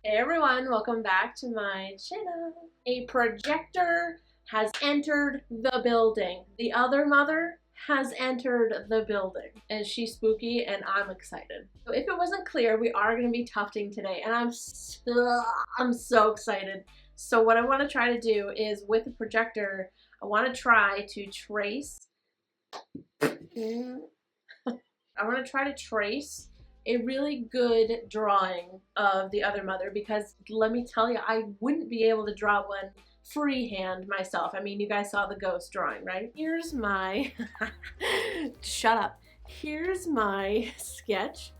Hey everyone, welcome back to my channel. A projector has entered the building. The other mother has entered the building. And she's spooky and I'm excited. So if it wasn't clear, we are going to be tufting today and I'm so excited. So what I want to try to do is with the projector, I want to try to trace a really good drawing of the other mother, because let me tell you, I wouldn't be able to draw one freehand myself. I mean, you guys saw the ghost drawing, right? Here's my shut up. Here's my sketch.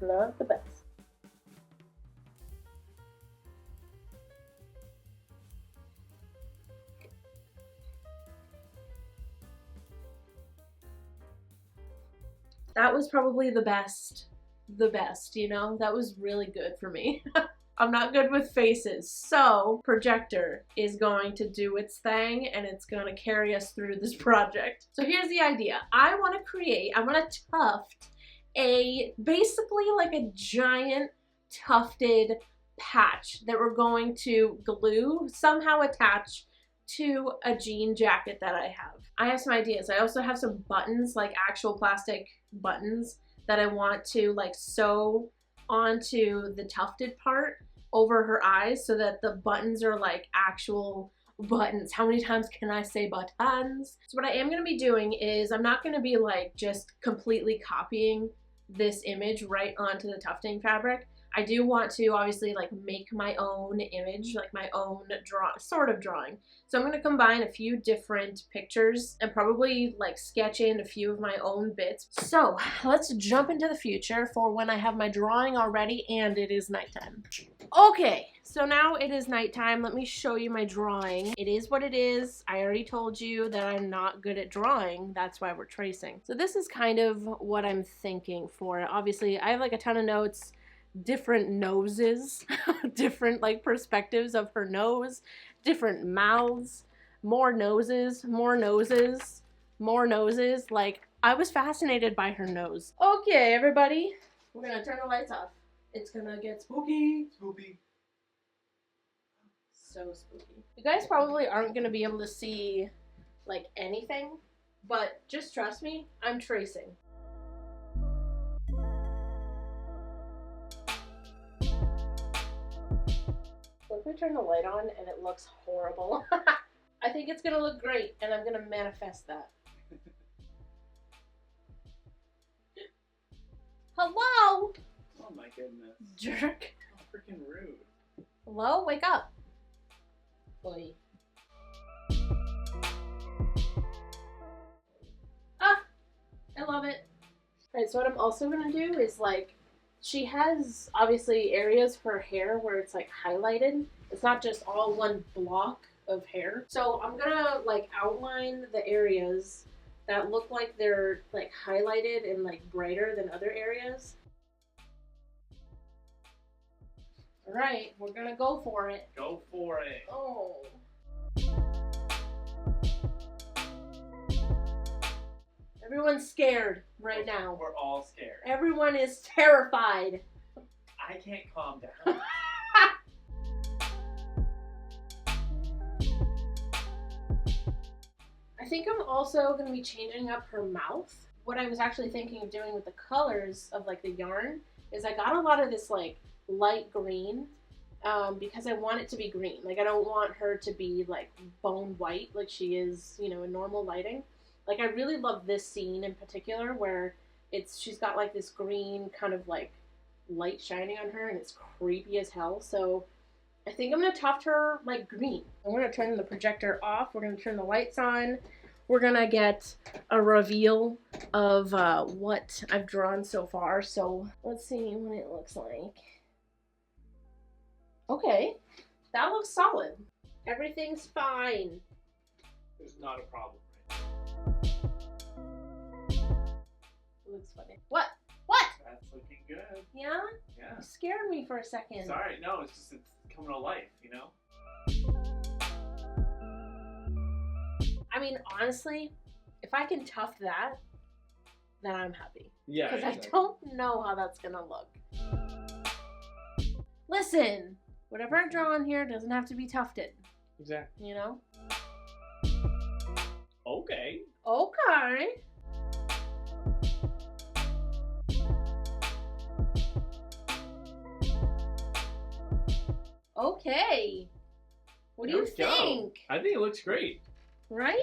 Not the best. That was probably the best, you know? That was really good for me. I'm not good with faces, so projector is going to do its thing and it's going to carry us through this project. So here's the idea. I want to tuft basically like a giant tufted patch that we're going to glue, somehow attach to a jean jacket that I have. I have some ideas. I also have some buttons, like actual plastic buttons, that I want to like sew onto the tufted part over her eyes so that the buttons are like actual buttons. How many times can I say buttons? So what I am going to be doing is I'm not going to be like just completely copying this image right onto the tufting fabric. I do want to obviously like make my own image, like my own sort of drawing. So I'm going to combine a few different pictures and probably like sketch in a few of my own bits. So let's jump into the future for when I have my drawing already and it is nighttime. Okay, so now it is nighttime. Let me show you my drawing. It is what it is. I already told you that I'm not good at drawing. That's why we're tracing. So this is kind of what I'm thinking for it. Obviously, I have like a ton of notes, different noses, different like perspectives of her nose, different mouths, more noses, more noses, more noses. Like, I was fascinated by her nose. Okay, everybody, we're gonna turn the lights off. It's gonna get spooky. Spooky. So spooky. You guys probably aren't gonna be able to see like anything, but just trust me, I'm tracing. What if we turn the light on and it looks horrible? I think it's gonna look great and I'm gonna manifest that. Hello? Oh my goodness. Jerk. Oh, freaking rude. Hello? Wake up. Boy. Ah! I love it. Alright, so what I'm also gonna do is like, she has obviously areas for her hair where it's like highlighted. It's not just all one block of hair. So I'm gonna like outline the areas that look like they're like highlighted and like brighter than other areas. Alright, we're gonna go for it. Go for it. Oh. Everyone's scared right now. We're all scared. Everyone is terrified. I can't calm down. I think I'm also going to be changing up her mouth. What I was actually thinking of doing with the colors of like the yarn is I got a lot of this like light green because I want it to be green. Like, I don't want her to be like bone white like she is, you know, in normal lighting. Like, I really love this scene in particular where she's got like this green kind of like light shining on her and it's creepy as hell. So I think I'm going to tuft her like green. I'm going to turn the projector off. We're going to turn the lights on. We're going to get a reveal of what I've drawn so far. So let's see what it looks like. Okay, that looks solid. Everything's fine. There's not a problem. Looks funny. What? What? That's looking good. Yeah? Yeah. You scared me for a second. Sorry, no, it's just it's coming to life, you know? I mean, honestly, if I can tuft that, then I'm happy. Yeah. Because I don't know how that's gonna look. Listen, whatever I draw on here doesn't have to be tufted. Exactly. You know? Okay. Okay. Okay. What do you think? I think it looks great. Right?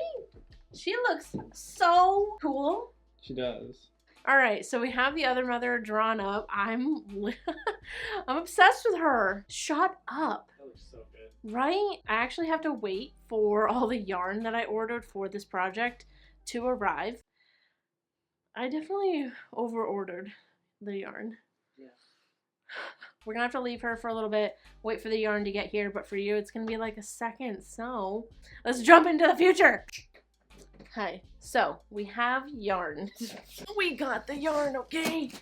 She looks so cool. She does. All right, so we have the other mother drawn up. I'm obsessed with her. Shut up. That looks so good. Right? I actually have to wait for all the yarn that I ordered for this project to arrive. I definitely over-ordered the yarn. Yeah. We're gonna have to leave her for a little bit, wait for the yarn to get here, but for you it's gonna be like a second, so let's jump into the future. Hi, so we have yarn. We got the yarn, okay?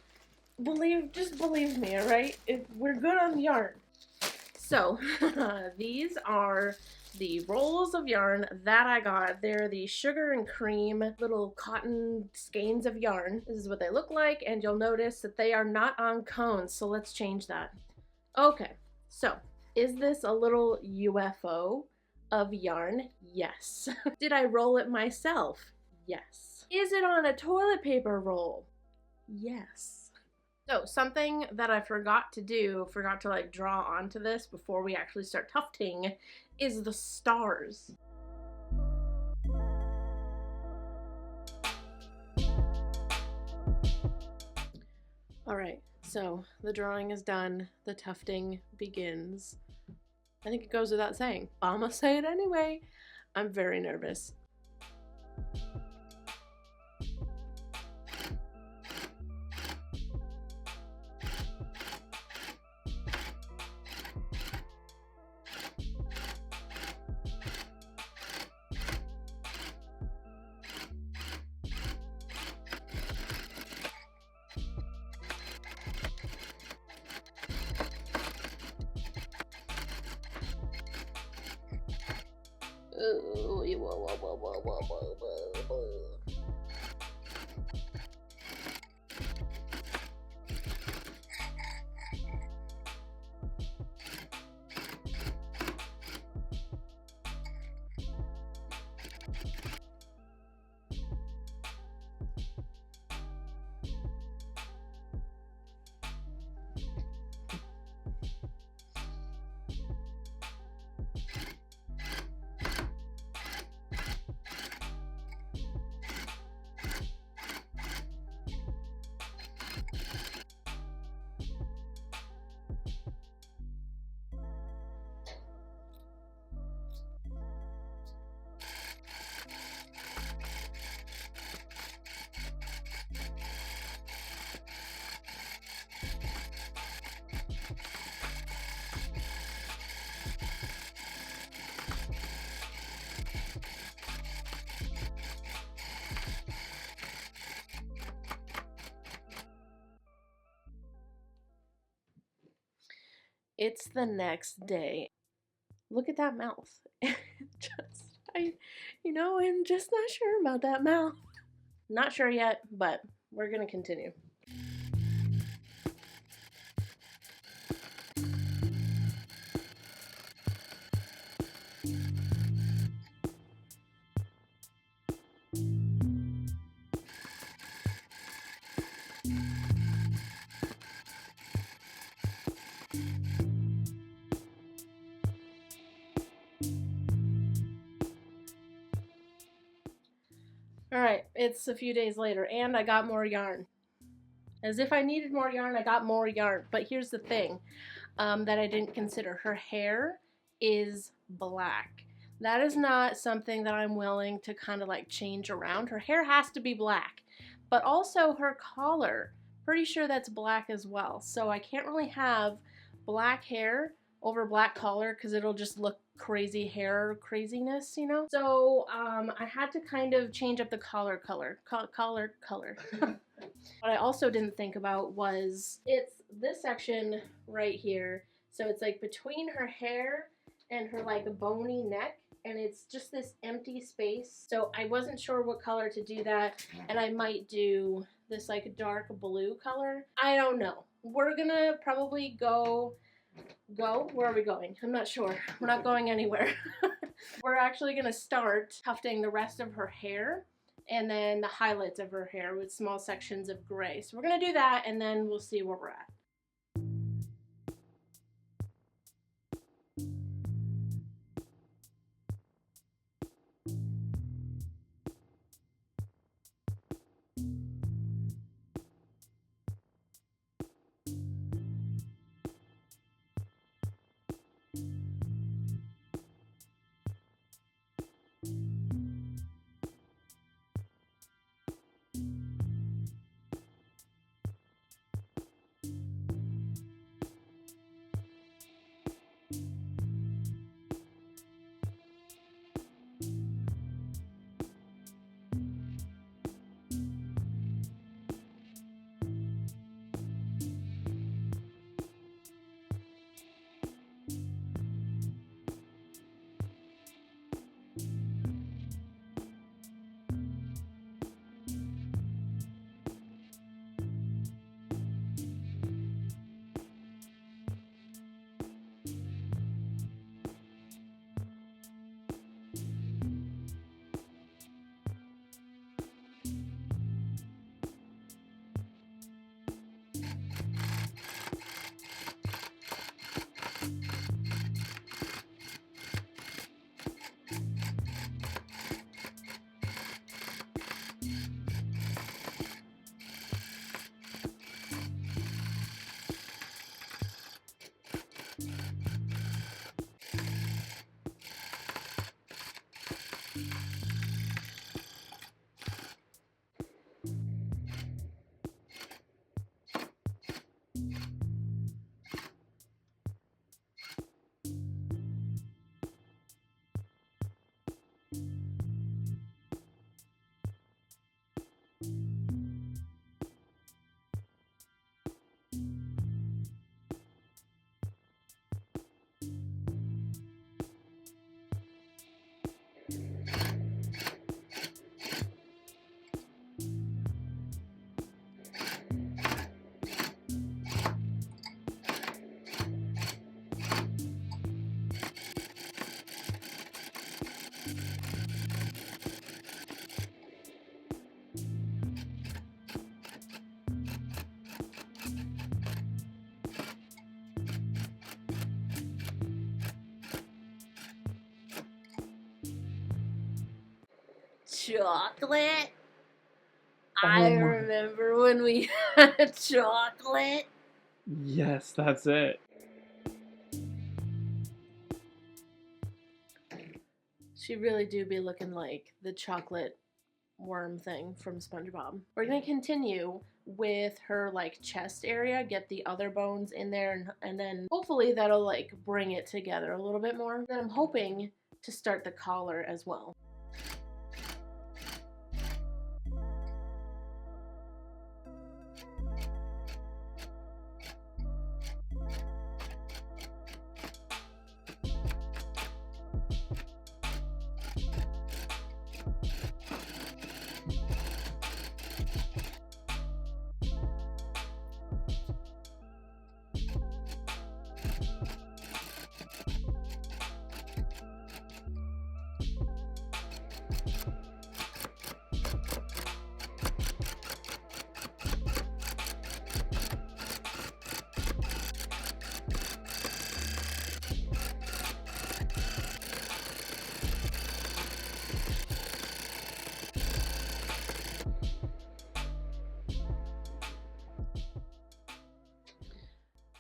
Just believe me, alright? We're good on yarn. So, these are the rolls of yarn that I got. They're the sugar and cream little cotton skeins of yarn. This is what they look like, and you'll notice that they are not on cones, so let's change that. Okay, so is this a little UFO of yarn? Yes. Did I roll it myself? Yes. Is it on a toilet paper roll? Yes. So something that I forgot to like draw onto this before we actually start tufting is the stars. All right, so the drawing is done, the tufting begins. I think it goes without saying, but I'm gonna say it anyway. I'm very nervous. It's the next day. Look at that mouth. I'm just not sure about that mouth. Not sure yet, but we're gonna continue. Alright, it's a few days later, and I got more yarn. As if I needed more yarn, I got more yarn. But here's the thing that I didn't consider. Her hair is black. That is not something that I'm willing to kind of like change around. Her hair has to be black. But also her collar, pretty sure that's black as well. So I can't really have black hair over black collar because it'll just look crazy hair craziness, you know? So I had to kind of change up the collar color. What I also didn't think about was it's this section right here. So it's like between her hair and her like bony neck, and it's just this empty space. So I wasn't sure what color to do that, and I might do this like dark blue color. I don't know. We're gonna probably go, where are we going? I'm not sure. We're not going anywhere. We're actually gonna start tufting the rest of her hair and then the highlights of her hair with small sections of gray. So we're gonna do that and then we'll see where we're at. Chocolate? I remember when we had chocolate. Yes, that's it. She really do be looking like the chocolate worm thing from SpongeBob. We're gonna continue with her like chest area, get the other bones in there, and then hopefully that'll like bring it together a little bit more. Then I'm hoping to start the collar as well.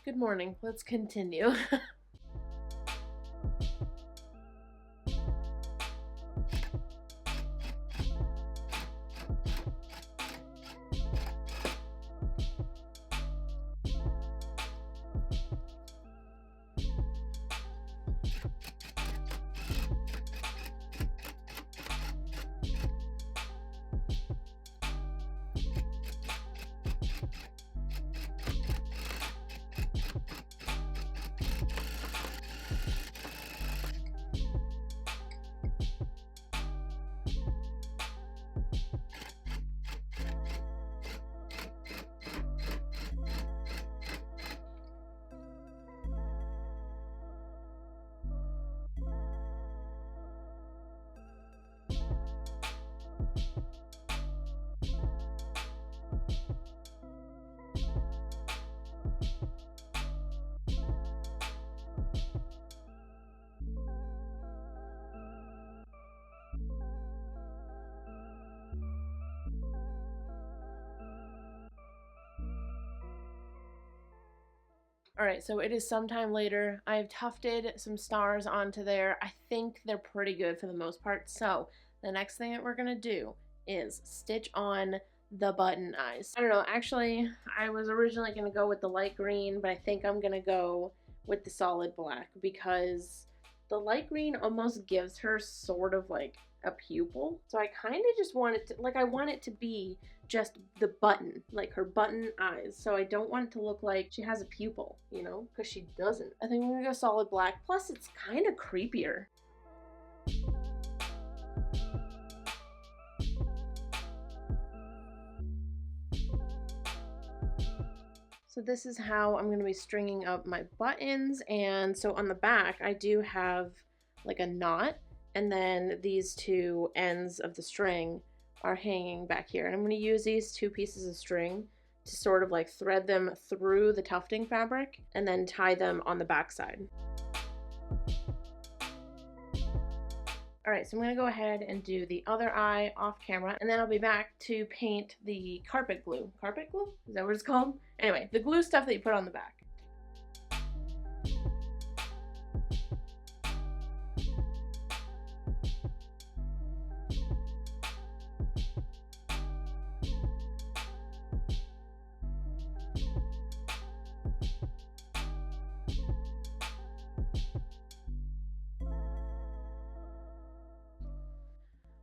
Good morning. Let's continue. Alright, so it is sometime later. I have tufted some stars onto there. I think they're pretty good for the most part. So the next thing that we're going to do is stitch on the button eyes. I don't know, actually, I was originally going to go with the light green, but I think I'm going to go with the solid black because the light green almost gives her sort of like a pupil. So I kind of just want it to, like, I want it to be just the button, like her button eyes. So I don't want it to look like she has a pupil, you know, because she doesn't. I think we're gonna go solid black. Plus it's kind of creepier. So this is how I'm going to be stringing up my buttons. And so on the back, I do have like a knot, and then these two ends of the string are hanging back here. And I'm going to use these two pieces of string to sort of like thread them through the tufting fabric and then tie them on the back side. Alright, so I'm going to go ahead and do the other eye off camera, and then I'll be back to paint the carpet glue. Carpet glue? Is that what it's called? Anyway, the glue stuff that you put on the back.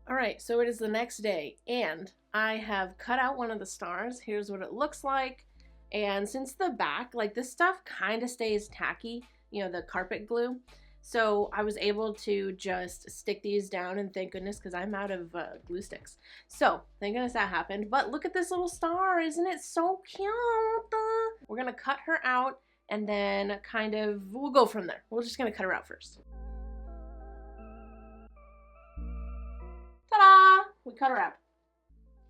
Alright, so it is the next day, and I have cut out one of the stars. Here's what it looks like. And since the back, like this stuff kind of stays tacky, you know, the carpet glue. So I was able to just stick these down, and thank goodness, because I'm out of glue sticks. So thank goodness that happened. But look at this little star, isn't it so cute? We're gonna cut her out, and then kind of, we'll go from there. We're just gonna cut her out first. Ta-da! We cut her out.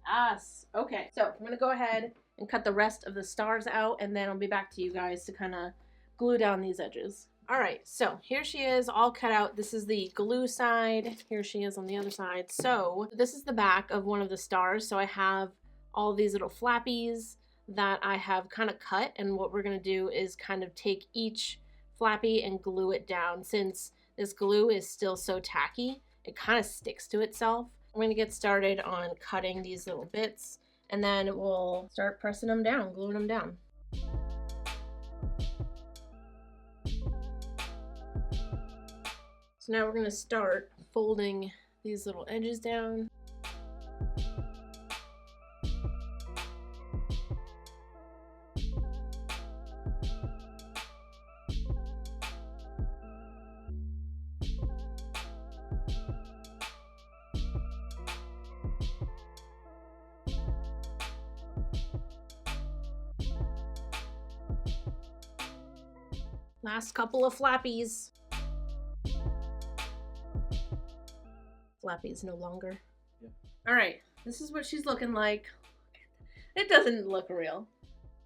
Yes. Okay, so I'm gonna go ahead and cut the rest of the stars out, and then I'll be back to you guys to kind of glue down these edges. Alright, so here she is all cut out. This is the glue side. Here she is on the other side. So this is the back of one of the stars. So I have all these little flappies that I have kind of cut, and what we're gonna do is kind of take each flappy and glue it down. Since this glue is still so tacky, it kind of sticks to itself. I'm going to get started on cutting these little bits, and then we'll start pressing them down, gluing them down. So now we're going to start folding these little edges down. Last couple of flappies. Flappies no longer. Yeah. All right, this is what she's looking like. It doesn't look real.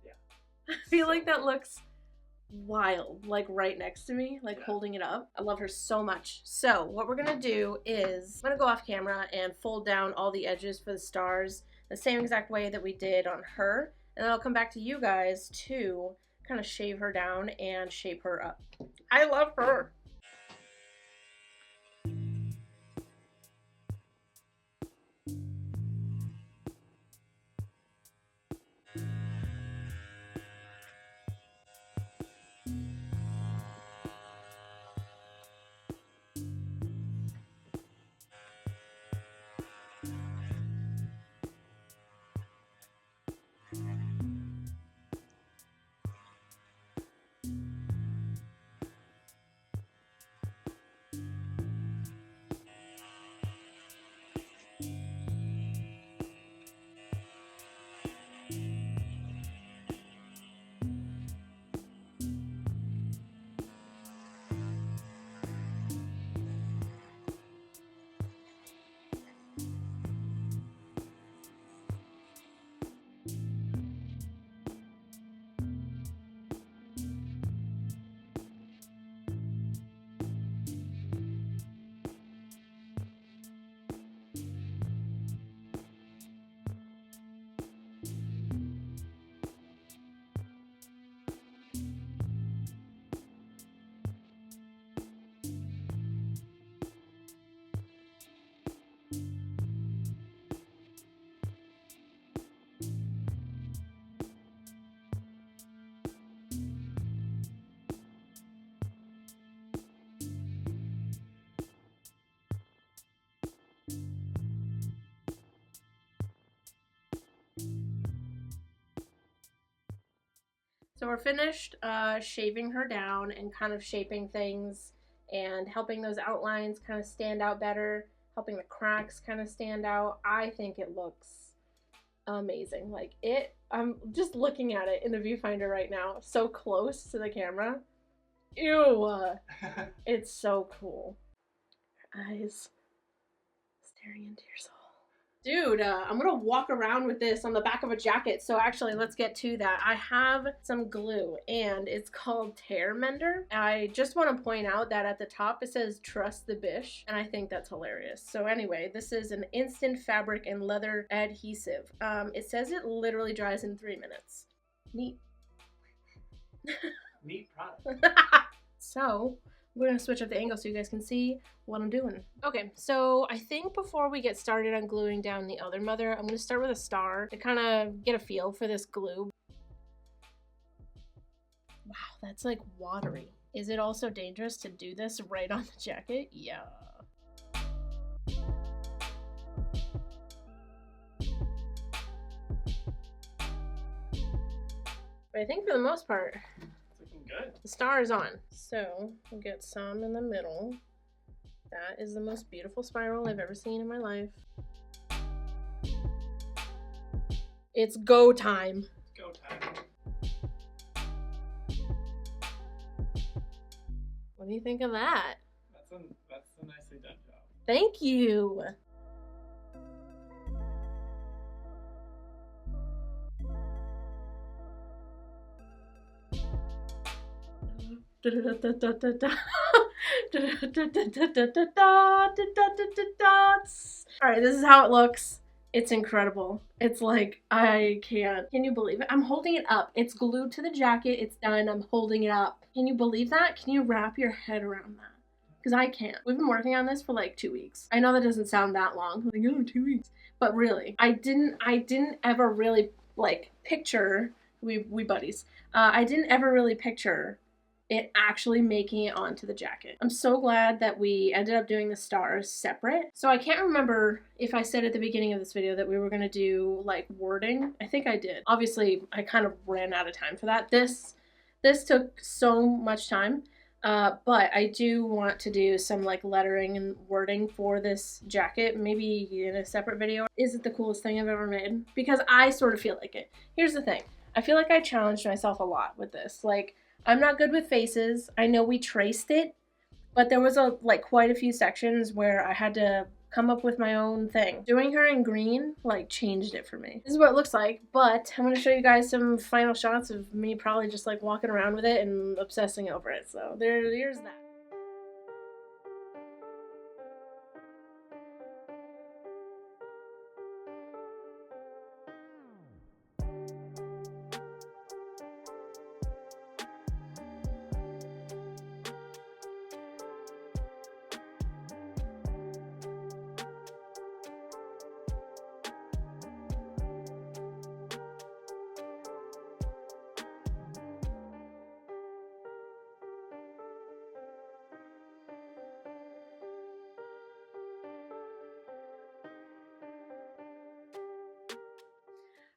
Yeah. I feel like that looks wild, like right next to me, like holding it up. I love her so much. So what we're gonna do is I'm gonna go off camera and fold down all the edges for the stars the same exact way that we did on her, and then I'll come back to you guys to kind of shave her down and shape her up. I love her. So we're finished shaving her down and kind of shaping things and helping those outlines kind of stand out better, helping the cracks kind of stand out. I think it looks amazing. Like I'm just looking at it in the viewfinder right now, so close to the camera. Ew. It's so cool. Eyes staring into your soul. Dude, I'm gonna walk around with this on the back of a jacket. So actually, let's get to that. I have some glue, and it's called Tear Mender. I just want to point out that at the top it says "Trust the Bish," and I think that's hilarious. So anyway, this is an instant fabric and leather adhesive. It says it literally dries in 3 minutes. Neat. Neat product. So we're gonna switch up the angle so you guys can see what I'm doing. Okay, so I think before we get started on gluing down the other mother, I'm gonna start with a star to kind of get a feel for this glue. Wow, that's like watery. Is it also dangerous to do this right on the jacket? Yeah. But I think for the most part, Good. the star is on. So we'll get some in the middle. That is the most beautiful spiral I've ever seen in my life. It's go time. Go time. What do you think of that? That's a nicely done job. Thank you. Alright, this is how it looks. It's incredible. It's like, I can't. Can you believe it? I'm holding it up. It's glued to the jacket. It's done. I'm holding it up. Can you believe that? Can you wrap your head around that? Because I can't. We've been working on this for like 2 weeks. I know that doesn't sound that long. Like, oh, 2 weeks. But really, I didn't ever really like picture, we buddies. I didn't ever really picture it actually making it onto the jacket. I'm so glad that we ended up doing the stars separate. So I can't remember if I said at the beginning of this video that we were gonna do like wording. I think I did. Obviously, I kind of ran out of time for that. This took so much time, but I do want to do some like lettering and wording for this jacket, maybe in a separate video. Is it the coolest thing I've ever made? Because I sort of feel like it. Here's the thing. I feel like I challenged myself a lot with this. Like, I'm not good with faces. I know we traced it, but there was quite a few sections where I had to come up with my own thing. Doing her in green like changed it for me. This is what it looks like, but I'm going to show you guys some final shots of me probably just like walking around with it and obsessing over it. So there's that.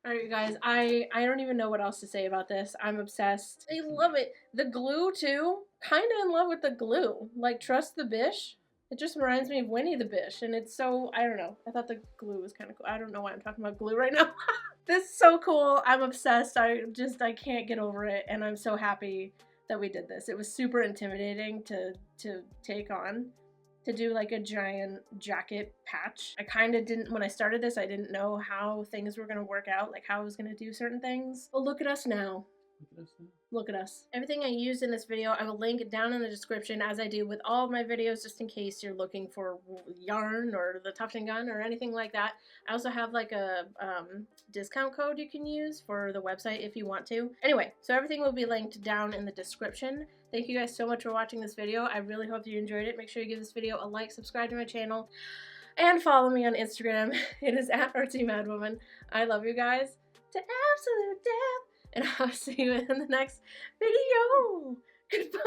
Alright, you guys, I don't even know what else to say about this. I'm obsessed. I love it. The glue, too. Kind of in love with the glue. Like, trust the bish. It just reminds me of Winnie the Bish, and it's so, I don't know. I thought the glue was kind of cool. I don't know why I'm talking about glue right now. This is so cool. I'm obsessed. I can't get over it, and I'm so happy that we did this. It was super intimidating to take on. To do like a giant jacket patch. I kind of didn't, when I started this, I didn't know how things were going to work out, like how I was going to do certain things. But look at us now. Look at us. Everything I used in this video, I will link down in the description, as I do with all of my videos, just in case you're looking for yarn or the tufting gun or anything like that. I also have like a discount code you can use for the website if you want to. Anyway, so everything will be linked down in the description. Thank you guys so much for watching this video. I really hope you enjoyed it. Make sure you give this video a like, subscribe to my channel, and follow me on Instagram. It is at Artsymadwoman. I love you guys to absolute death. And I'll see you in the next video. Goodbye.